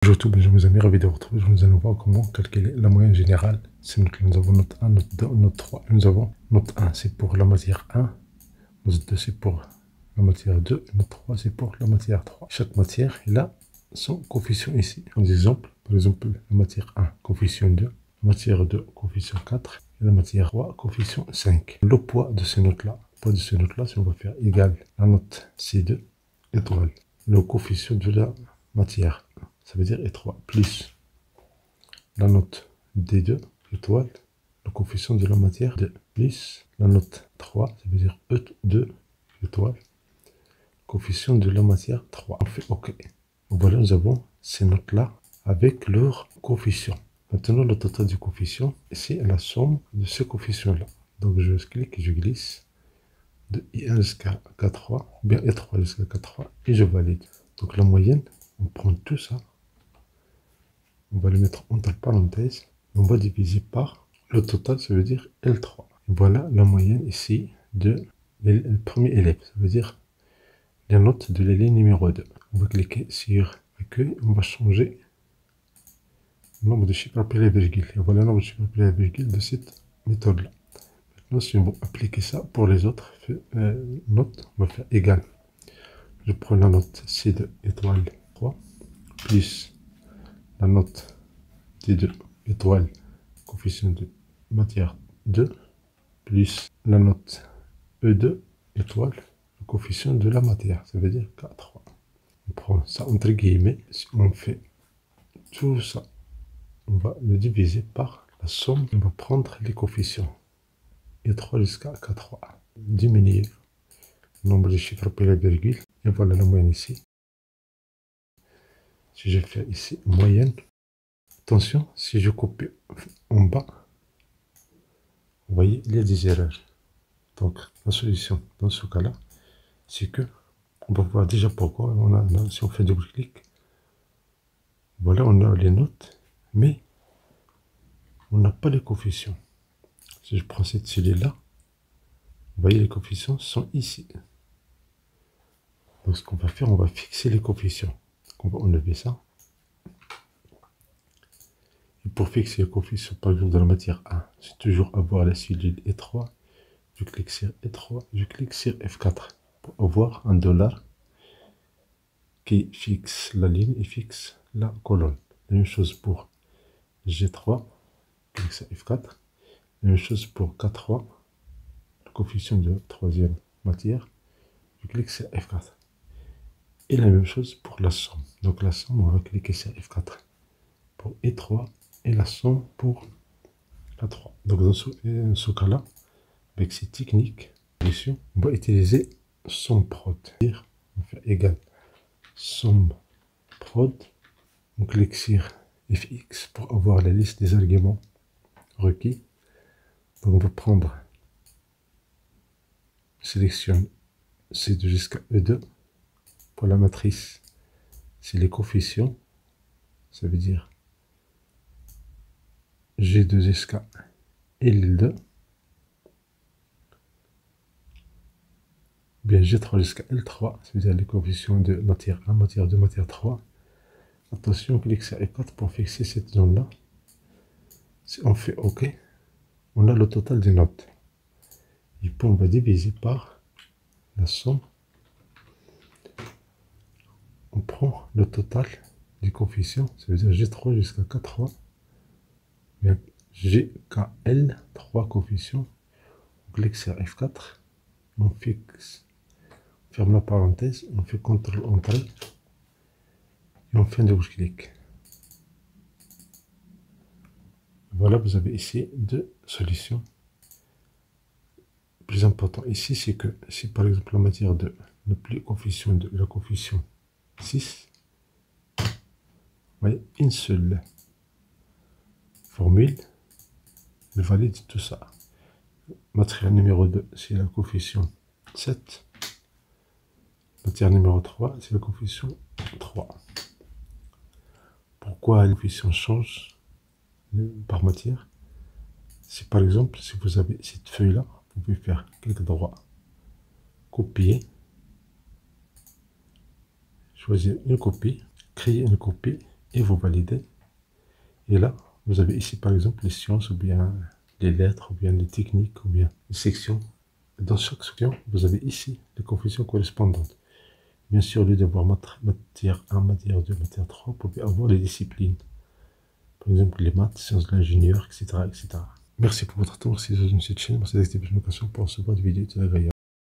Bonjour tout, bonjour mes amis, ravi de vous retrouver. Nous allons voir comment calculer la moyenne générale. C'est nous avons note 1, note 2, note 3. Nous avons note 1, c'est pour la matière 1. Note 2, c'est pour la matière 2. Note 3, c'est pour la matière 3. Chaque matière, il a son coefficient ici. En exemple, par exemple, la matière 1, coefficient 2. La matière 2, coefficient 4. Et la matière 3, coefficient 5. Le poids de ces notes-là, si on va faire égal la note C2, étoile, le coefficient de la matière, ça veut dire étoile, plus la note D2, étoile, le coefficient de la matière 2, plus la note 3, ça veut dire E2, étoile, coefficient de la matière 3. On fait OK. Voilà, nous avons ces notes-là avec leur coefficient. Maintenant, le total du coefficient, c'est la somme de ces coefficients-là. Donc, je clique et je glisse de I1 jusqu'à K3, bien E3 jusqu'à K3, et je valide. Donc, la moyenne, on prend tout ça, on va le mettre entre parenthèses, on va diviser par le total, ça veut dire L3. Voilà la moyenne ici de le premier élève, ça veut dire la note de l'élève numéro 2. On va cliquer sur accueil, on va changer le nombre de chiffres après les virgules. Et voilà le nombre de chiffres après les virgules de cette méthode-là. Maintenant, si on va appliquer ça pour les autres notes, on va faire égal. Je prends la note C2 étoile 3 plus la note D2 étoile coefficient de matière 2 plus la note E2 étoile le coefficient de la matière, ça veut dire K3. On prend ça entre guillemets, si on fait tout ça, on va le diviser par la somme, on va prendre les coefficients E3 jusqu'à K3, diminuer le nombre de chiffres après la virgule, et voilà la moyenne ici. Si je fais ici moyenne, attention, si je copie en bas, vous voyez, il y a des erreurs. Donc, la solution dans ce cas-là, c'est que, on va voir déjà pourquoi, si on fait double-clic, voilà, on a les notes, mais on n'a pas les coefficients. Si je prends cette cellule-là, vous voyez, les coefficients sont ici. Donc, ce qu'on va faire, on va fixer les coefficients. Donc, on va enlever ça. Et pour fixer les coefficients, par exemple, dans la matière 1, c'est toujours avoir la cellule E3. Je clique sur E3, je clique sur F4 pour avoir un dollar qui fixe la ligne et fixe la colonne. La même chose pour G3, je clique sur F4. La même chose pour K3, le coefficient de troisième matière, je clique sur F4. Et la même chose pour la somme. Donc la somme, on va cliquer sur F4 pour E3 et la somme pour K3. Donc dans ce cas-là, avec ces techniques, on va utiliser somme prod. On va faire égal somme prod. On clique sur fx pour avoir la liste des arguments requis. Donc on va prendre, sélectionne C2 jusqu'à E2. Pour la matrice, c'est les coefficients. Ça veut dire G2 jusqu'à L2. Bien G3 jusqu'à L3, ça veut dire les coefficients de matière 1, matière 2, matière 3. Attention, clique sur F4 pour fixer cette zone-là. Si on fait OK, on a le total des notes. Et puis on va diviser par la somme. On prend le total du coefficient, ça veut dire G3 jusqu'à K3. Bien, GKL, 3 coefficients. On clique sur F4. On fixe. Ferme la parenthèse, on fait CTRL Entrée et on fait un double clic. Voilà, vous avez ici deux solutions. Le plus important ici, c'est que si par exemple la matière 2 n'a plus le coefficient de la coefficient 6, vous voyez, une seule formule, elle valide tout ça. Matière numéro 2, c'est la coefficient 7. Matière numéro 3, c'est le coefficient 3. Pourquoi le coefficient change par matière? Si par exemple, si vous avez cette feuille-là, vous pouvez faire clic droit, copier, choisir une copie, créer une copie, et vous validez. Et là, vous avez ici par exemple les sciences, ou bien les lettres, ou bien les techniques, ou bien les sections. Dans chaque section, vous avez ici les confessions correspondantes. Bien sûr, au lieu d'avoir matière 1, matière 2, matière 3, vous pouvez avoir les disciplines. Par exemple, les maths, sciences de l'ingénieur, etc., etc. Merci pour votre temps, merci de cette chaîne, merci d'activer les notifications pour recevoir des vidéos agréables.